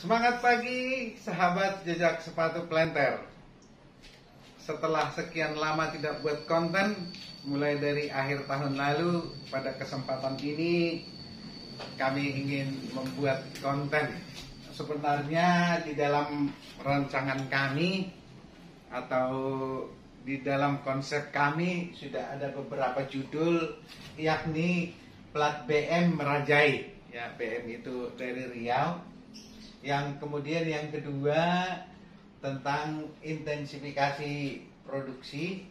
Semangat pagi, sahabat jejak sepatu Plenter. Setelah sekian lama tidak buat konten, mulai dari akhir tahun lalu, pada kesempatan ini kami ingin membuat konten. Sebenarnya di dalam rancangan kami atau di dalam konsep kami sudah ada beberapa judul, yakni plat BM merajai. Ya, BM itu dari Riau. Yang kemudian yang kedua tentang intensifikasi produksi.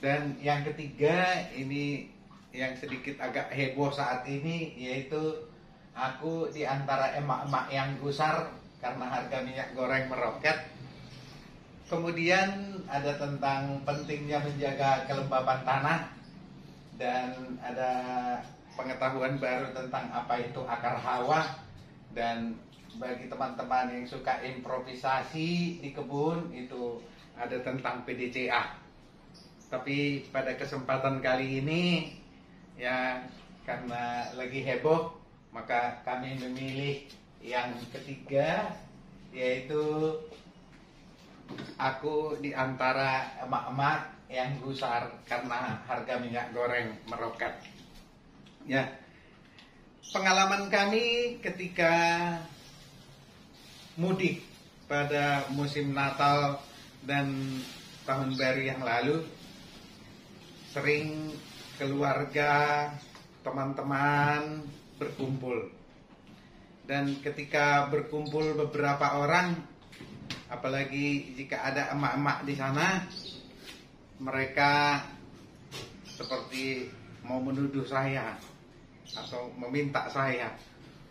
Dan yang ketiga ini yang sedikit agak heboh saat ini, yaitu aku di antara emak-emak yang gusar karena harga minyak goreng meroket. Kemudian ada tentang pentingnya menjaga kelembapan tanah. Dan ada pengetahuan baru tentang apa itu akar hawa. Dan bagi teman-teman yang suka improvisasi di kebun, itu ada tentang PDCA. Tapi pada kesempatan kali ini, ya karena lagi heboh, maka kami memilih yang ketiga, yaitu aku di antara emak-emak yang gusar karena harga minyak goreng meroket. Ya, pengalaman kami ketika mudik pada musim Natal dan tahun baru yang lalu, sering keluarga, teman-teman berkumpul. Dan ketika berkumpul beberapa orang, apalagi jika ada emak-emak di sana, mereka seperti mau menuduh saya atau meminta saya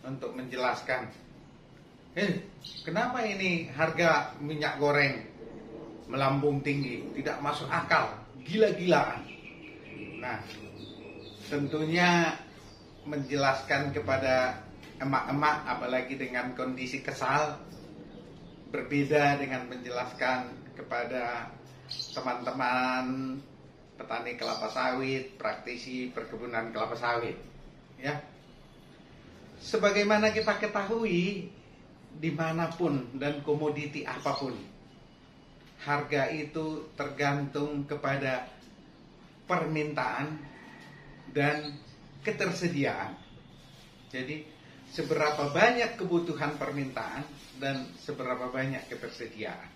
untuk menjelaskan, kenapa ini harga minyak goreng melambung tinggi, tidak masuk akal, gila-gilaan. Nah, tentunya menjelaskan kepada emak-emak, apalagi dengan kondisi kesal, berbeda dengan menjelaskan kepada teman-teman petani kelapa sawit, praktisi perkebunan kelapa sawit. Ya, sebagaimana kita ketahui, dimanapun dan komoditi apapun, harga itu tergantung kepada permintaan dan ketersediaan. Jadi seberapa banyak kebutuhan permintaan dan seberapa banyak ketersediaan.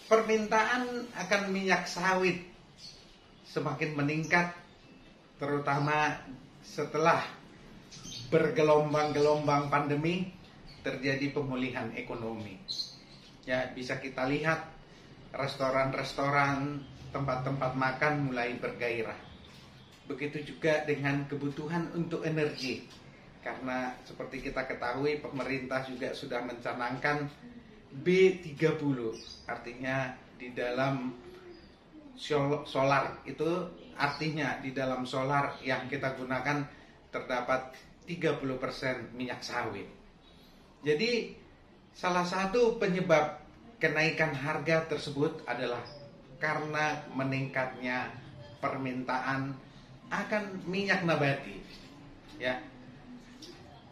Permintaan akan minyak sawit semakin meningkat, terutama setelah bergelombang-gelombang pandemi, terjadi pemulihan ekonomi. Ya, bisa kita lihat restoran-restoran, tempat-tempat makan mulai bergairah. Begitu juga dengan kebutuhan untuk energi. Karena seperti kita ketahui, pemerintah juga sudah mencanangkan B30. Artinya di dalam solar itu, artinya di dalam solar yang kita gunakan terdapat 30% minyak sawit. Jadi salah satu penyebab kenaikan harga tersebut adalah karena meningkatnya permintaan akan minyak nabati. Ya,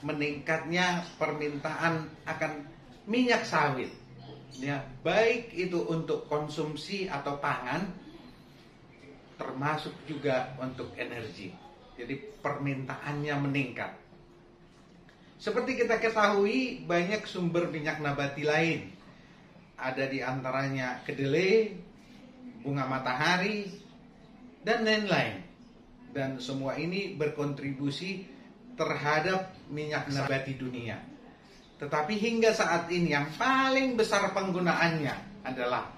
meningkatnya permintaan akan minyak sawit. Ya, baik itu untuk konsumsi atau pangan, termasuk juga untuk energi. Jadi permintaannya meningkat. Seperti kita ketahui, banyak sumber minyak nabati lain. Ada di antaranya kedelai, bunga matahari, dan lain-lain. Dan semua ini berkontribusi terhadap minyak nabati dunia. Tetapi hingga saat ini yang paling besar penggunaannya adalah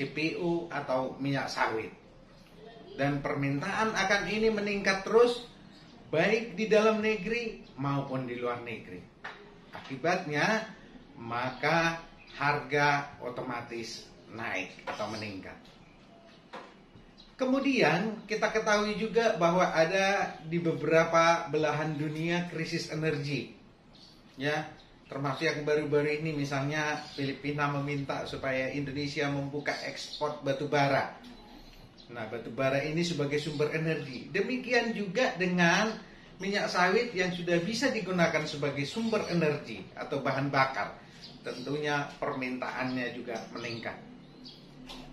CPO atau minyak sawit. Dan permintaan akan ini meningkat terus, baik di dalam negeri maupun di luar negeri. Akibatnya, maka harga otomatis naik atau meningkat. Kemudian kita ketahui juga bahwa ada di beberapa belahan dunia krisis energi. Ya, termasuk yang baru-baru ini, misalnya Filipina meminta supaya Indonesia membuka ekspor batu bara. Nah, batu bara ini sebagai sumber energi. Demikian juga dengan minyak sawit yang sudah bisa digunakan sebagai sumber energi atau bahan bakar, tentunya permintaannya juga meningkat.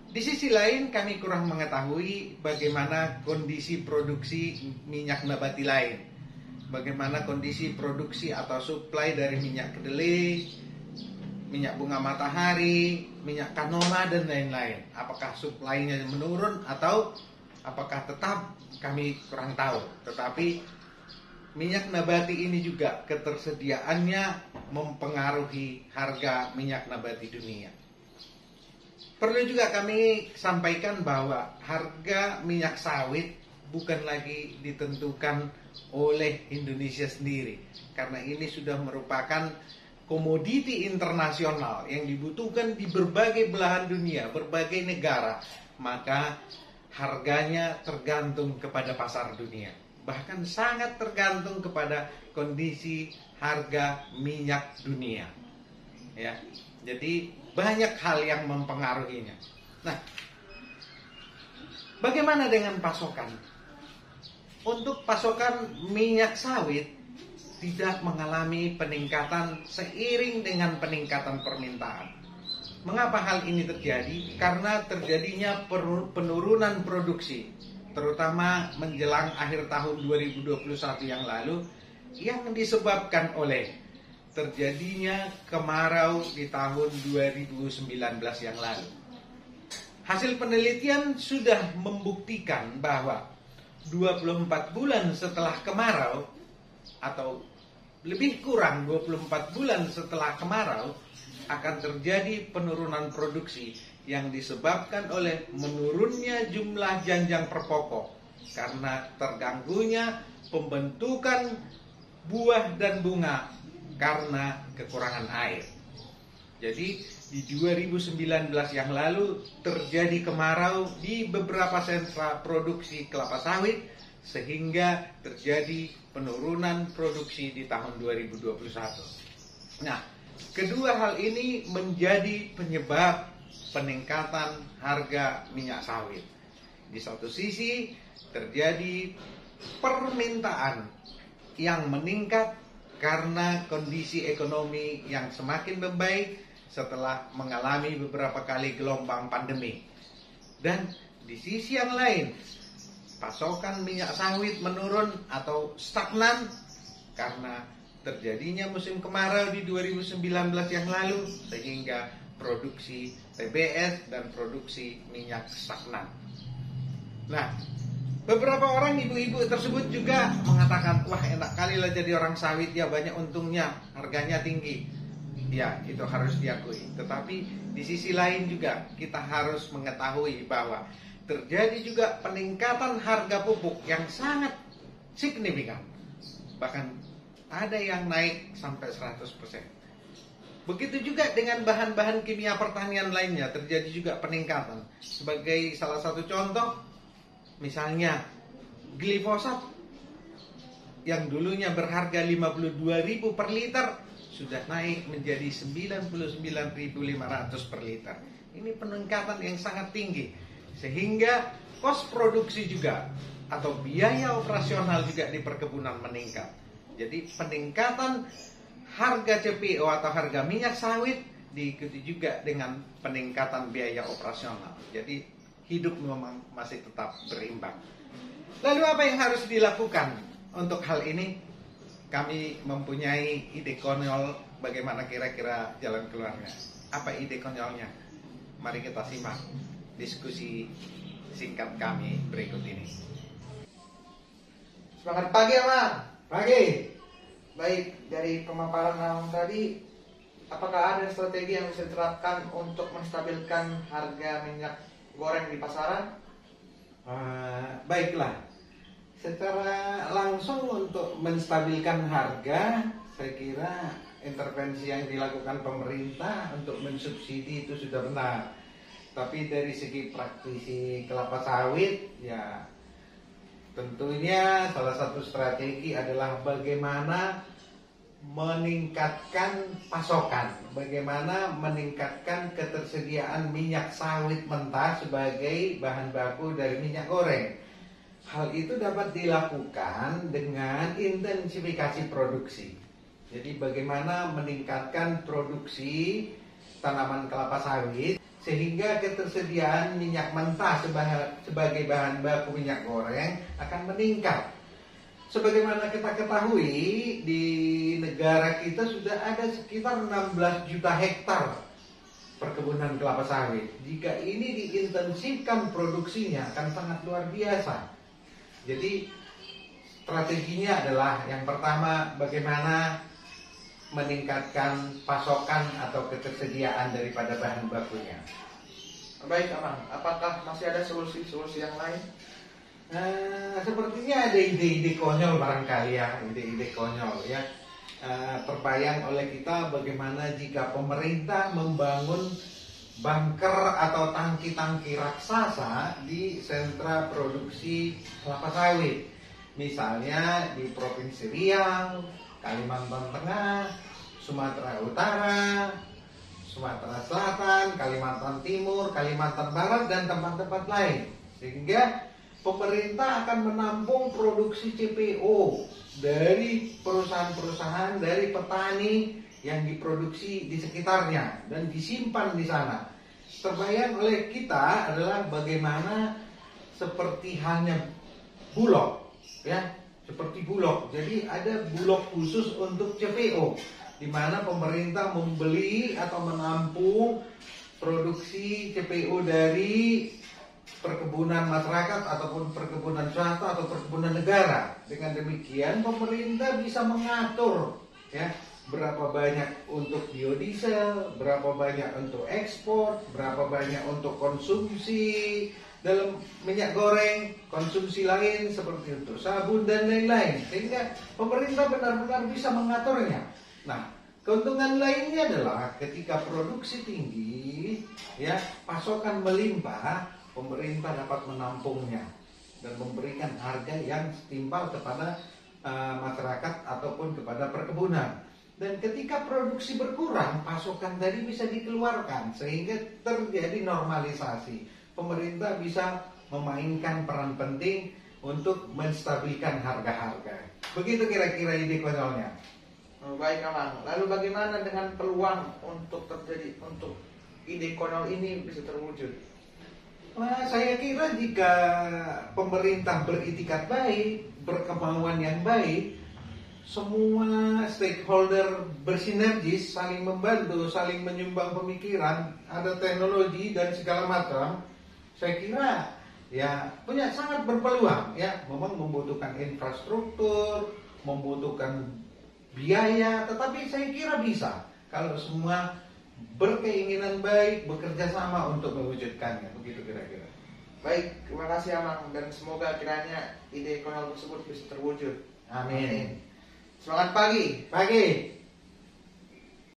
Di sisi lain, kami kurang mengetahui bagaimana kondisi produksi minyak nabati lain. Bagaimana kondisi produksi atau supply dari minyak kedelai, minyak bunga matahari, minyak canola, dan lain-lain. Apakah supply-nya menurun atau apakah tetap, kami kurang tahu. Tetapi minyak nabati ini juga ketersediaannya mempengaruhi harga minyak nabati dunia. Perlu juga kami sampaikan bahwa harga minyak sawit bukan lagi ditentukan oleh Indonesia sendiri, karena ini sudah merupakan komoditi internasional yang dibutuhkan di berbagai belahan dunia, berbagai negara. Maka harganya tergantung kepada pasar dunia, bahkan sangat tergantung kepada kondisi harga minyak dunia. Ya, jadi banyak hal yang mempengaruhinya. Nah, bagaimana dengan pasokan? Untuk pasokan minyak sawit tidak mengalami peningkatan seiring dengan peningkatan permintaan. Mengapa hal ini terjadi? Karena terjadinya penurunan produksi, terutama menjelang akhir tahun 2021 yang lalu, yang disebabkan oleh terjadinya kemarau di tahun 2019 yang lalu. Hasil penelitian sudah membuktikan bahwa 24 bulan setelah kemarau, atau lebih kurang 24 bulan setelah kemarau, akan terjadi penurunan produksi yang disebabkan oleh menurunnya jumlah janjang perpokok karena terganggunya pembentukan buah dan bunga karena kekurangan air. Jadi di 2019 yang lalu terjadi kemarau di beberapa sentra produksi kelapa sawit, sehingga terjadi penurunan produksi di tahun 2021. Nah, kedua hal ini menjadi penyebab peningkatan harga minyak sawit. Di satu sisi terjadi permintaan yang meningkat karena kondisi ekonomi yang semakin membaik setelah mengalami beberapa kali gelombang pandemi. Dan di sisi yang lain, pasokan minyak sawit menurun atau stagnan karena terjadinya musim kemarau di 2019 yang lalu, sehingga produksi TBS dan produksi minyak stagnan. Nah, beberapa orang ibu-ibu tersebut juga mengatakan, wah enak kali lah jadi orang sawit, ya banyak untungnya, harganya tinggi. Ya, itu harus diakui. Tetapi di sisi lain juga kita harus mengetahui bahwa terjadi juga peningkatan harga pupuk yang sangat signifikan. Bahkan ada yang naik sampai 100%. Begitu juga dengan bahan-bahan kimia pertanian lainnya, terjadi juga peningkatan. Sebagai salah satu contoh, misalnya glifosat yang dulunya berharga 52.000 per liter sudah naik menjadi 99.500 per liter. Ini peningkatan yang sangat tinggi, sehingga kos produksi juga atau biaya operasional juga di perkebunan meningkat. Jadi peningkatan harga CPO atau harga minyak sawit diikuti juga dengan peningkatan biaya operasional. Jadi hidup memang masih tetap berimbang. Lalu apa yang harus dilakukan untuk hal ini? Kami mempunyai ide konyol bagaimana kira-kira jalan keluarnya. Apa ide konyolnya? Mari kita simak diskusi singkat kami berikut ini. Selamat pagi, Abang. Pagi. Baik, dari pemaparan Abang tadi, apakah ada strategi yang bisa diterapkan untuk menstabilkan harga minyak goreng di pasaran? Baiklah. Secara langsung untuk menstabilkan harga, saya kira intervensi yang dilakukan pemerintah untuk mensubsidi itu sudah benar. Tapi dari segi praktisi kelapa sawit, ya tentunya salah satu strategi adalah bagaimana meningkatkan pasokan, bagaimana meningkatkan ketersediaan minyak sawit mentah sebagai bahan baku dari minyak goreng. Hal itu dapat dilakukan dengan intensifikasi produksi. Jadi bagaimana meningkatkan produksi tanaman kelapa sawit sehingga ketersediaan minyak mentah sebagai bahan baku minyak goreng akan meningkat. Sebagaimana kita ketahui, di negara kita sudah ada sekitar 16 juta hektar perkebunan kelapa sawit. Jika ini diintensifkan produksinya akan sangat luar biasa. Jadi strateginya adalah yang pertama bagaimana meningkatkan pasokan atau ketersediaan daripada bahan bakunya. Baik, Amang. Apakah masih ada solusi-solusi yang lain? Sepertinya ada ide-ide konyol barangkali ya, ide-ide konyol ya. Terbayang oleh kita bagaimana jika pemerintah membangun bunker atau tangki-tangki raksasa di sentra produksi kelapa sawit. Misalnya di Provinsi Riau, Kalimantan Tengah, Sumatera Utara, Sumatera Selatan, Kalimantan Timur, Kalimantan Barat, dan tempat-tempat lain. Sehingga pemerintah akan menampung produksi CPO dari perusahaan-perusahaan, dari petani yang diproduksi di sekitarnya dan disimpan di sana. Terbayang oleh kita adalah bagaimana seperti halnya Bulog, ya, seperti Bulog. Jadi ada Bulog khusus untuk CPO, di mana pemerintah membeli atau menampung produksi CPO dari perkebunan masyarakat ataupun perkebunan swasta atau perkebunan negara. Dengan demikian pemerintah bisa mengatur ya berapa banyak untuk biodiesel, berapa banyak untuk ekspor, berapa banyak untuk konsumsi dalam minyak goreng, konsumsi lain seperti untuk sabun dan lain-lain. Sehingga pemerintah benar-benar bisa mengaturnya. Nah, keuntungan lainnya adalah ketika produksi tinggi, ya, pasokan melimpah, pemerintah dapat menampungnya dan memberikan harga yang setimpal kepada masyarakat ataupun kepada perkebunan. Dan ketika produksi berkurang, pasokan tadi bisa dikeluarkan sehingga terjadi normalisasi. Pemerintah bisa memainkan peran penting untuk menstabilkan harga-harga. Begitu kira-kira ide konyolnya. Baik, Amang. Lalu bagaimana dengan peluang untuk ide konyol ini bisa terwujud? Nah, saya kira jika pemerintah beritikat baik, berkemauan yang baik, semua stakeholder bersinergis, saling membantu, saling menyumbang pemikiran, ada teknologi dan segala macam, saya kira ya punya sangat berpeluang. Ya, memang membutuhkan infrastruktur, membutuhkan biaya, tetapi saya kira bisa kalau semua berkeinginan baik, bekerja sama untuk mewujudkannya. Begitu kira-kira. Baik, terima kasih Amang, dan semoga kiranya ide konyol tersebut bisa terwujud. Amin. Semangat pagi. Pagi.